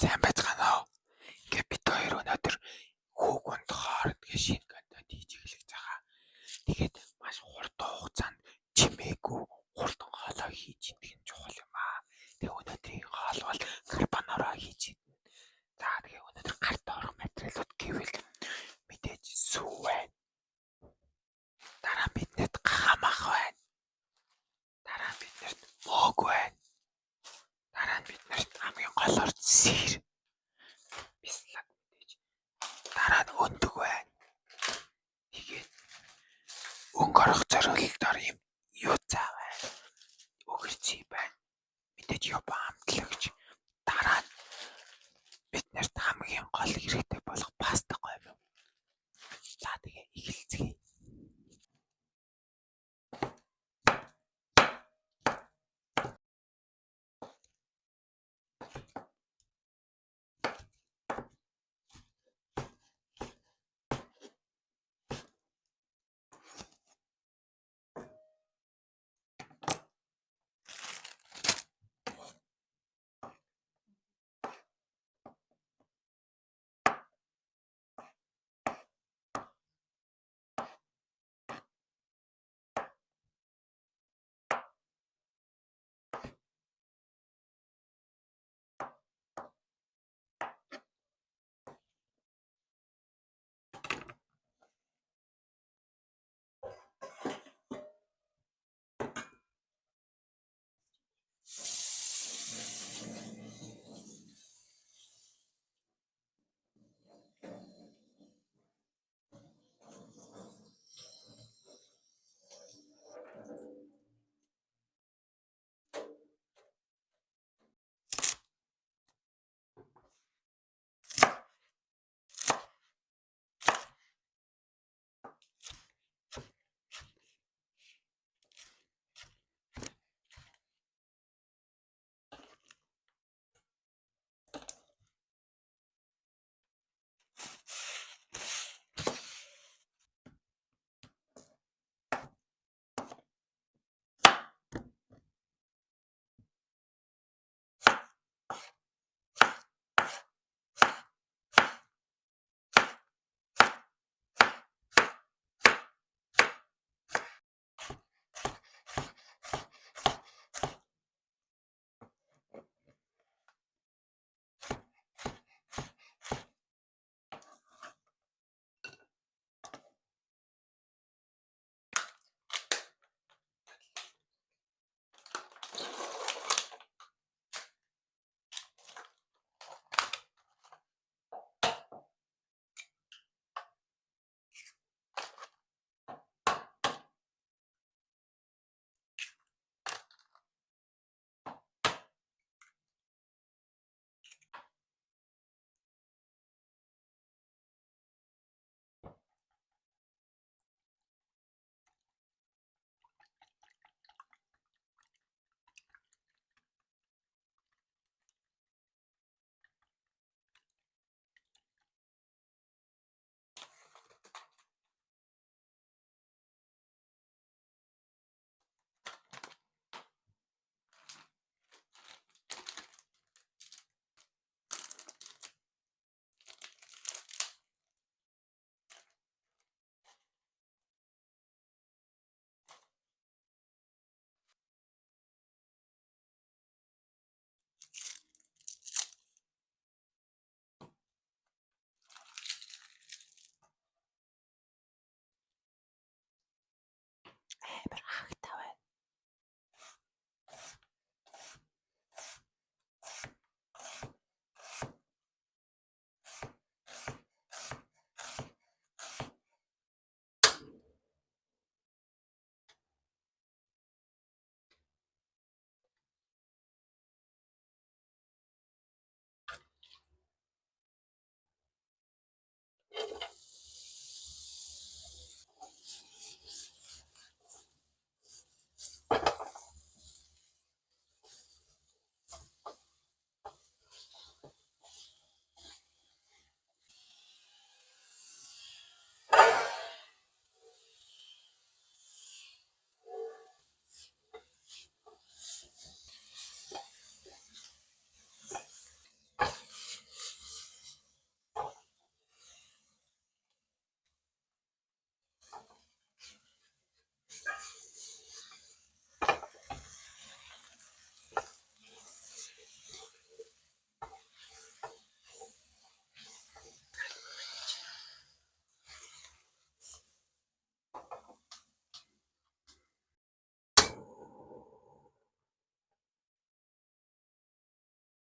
Сайн байцгаана уу? Ингээ бид хоёр өнөөдөр хүүгүнд хоорондгийн шинэ контент хийж эхлэх байгаа. Тэгээд маш хурдан хугацаанд чимээгүй хурдан хоолой хийж идэх нь чухал юм аа. Тэгээ өнөөдрийн хоол бол карбонара хийж идэнэ. За тэгээ өнөөдөр гарт орох материалууд гэвэл мэдээж сүү байна. Дараа нь биднэрт гахамах байна. Дараа нь биднэрт моог байна. Дараа нь биднэрт хамгийн голоор сэр бислаг мэдээж. Дараа нь өндөг байна. Тэгээд өнгө орох зориулалтаар юм юу цаа байна. Өгөрций байна. Мэдээж ёба амтлагч. Дараа нь биднэрт хамгийн гол хэрэгтэй болох паста гоё юм. За тэгээ эхэлцгээе. Амар хагтаа байна.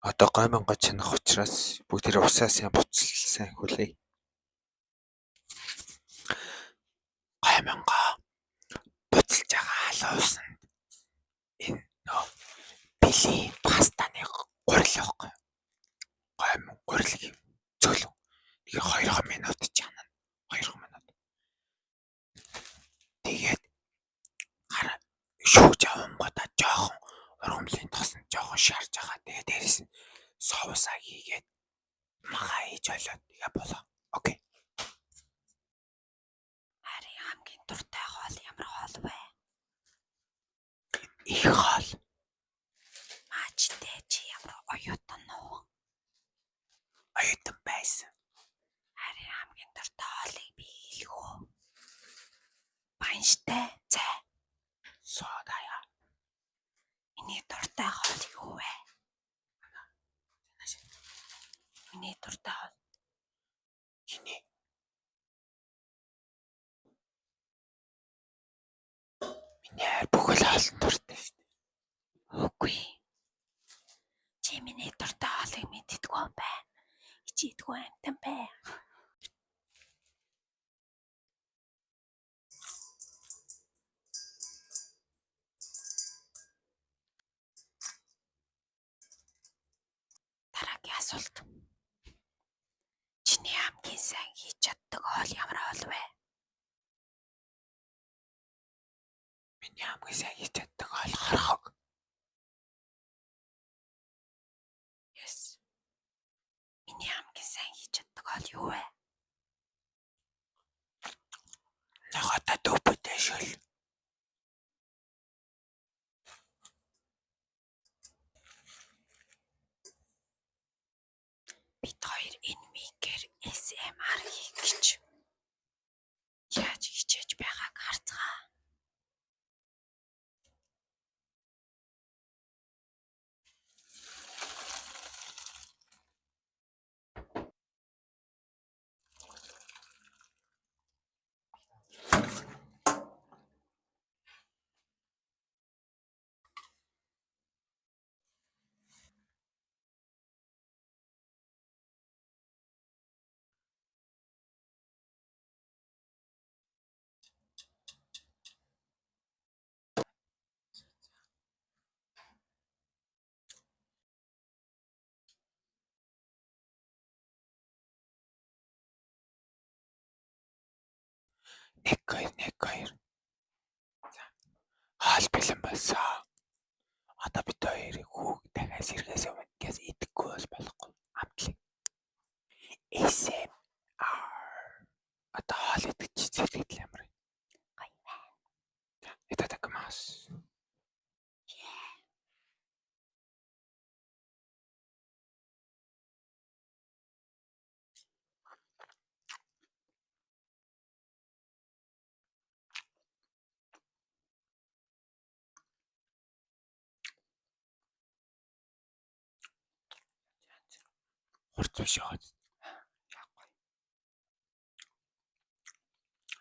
Одоо гоймонго чинах учраас бүгдээрээ усаа сайн буцалсан хүлээе. Гоймонго буцалж байгаа халуун усанд энэ нөө билийн пастаны гурил байхгүй. Гоймон гурилыг зөөлөв. Тэгээ 2 минут чанана. 2 минут. Тэгээд гараа шүүж авангуудаа жоохон ургамлын тоснд жоохон шаарж байгаа. Тэгээд дээрэс нь соусаа хийгээд магаа хийж болоод тэгээ болоо. Окей. Харин хамгийн дуртай хоол ямар хоол вэ? Их хоол. Маачтай чи ямар оюутан уу? Оюутан байсан. Харин хамгийн дуртай хоолыг би хэлэх үү? Банштай цай. Содая. Миний дуртай хоол юу вэ? Миний дуртай хоол. Хиний? Миний бүхэл хоолн дуртай шүү дээ. Үгүй. Чи миний дуртай хоолыг мэддэггүй юм байна. Ичээдгүй амтан бай. Дараагийн асуулт. Чиний хамгийн сайн хийж чаддаг хоол ямар хоол вэ? Миний хамгийн сайн хийж чаддаг хоол хорхог. Yes. Миний хамгийн сайн хийж чаддаг хоол юу вэ? Ноготой дүүпэтэй шөл. Бид хоёр энэ микээр ASMR хийх гэж яаж хичээж байгааг харцгаа. Нэг хоёр. За. Хаал бэлэн болсон. Одоо бид хоёрыг хүүг дахиад сэргээс өмнө гэс идэхгүй бол болохгүй. Амтлаг. ASMR. Одоо хаал идэж сэргэтэл ямар вэ? Гоё байна. Итадакамас. Хурц биш яа. Яахгүй.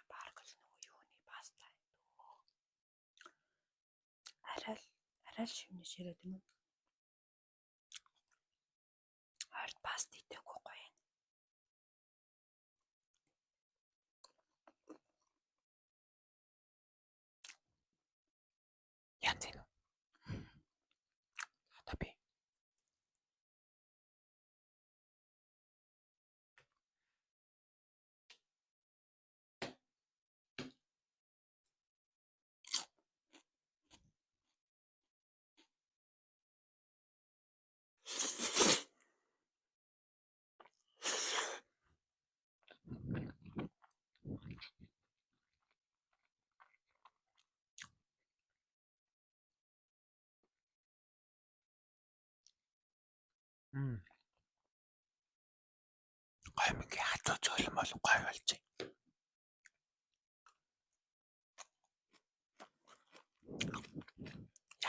Бараг л нөгөө юуны паста. Арай л шивнэж ирээд юм уу? Хард паст идэхгүй гоё. Янз энэ. Одоо би гоймонгийн хатуу зөөлөн бол гоё болжээ.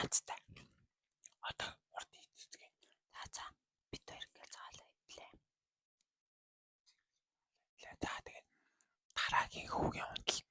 Янзтай. Одоо урд идцгээ. За бид хоёр ингээл цаалаа идлээ. За тэгээд дараагийн хүүгийн унталт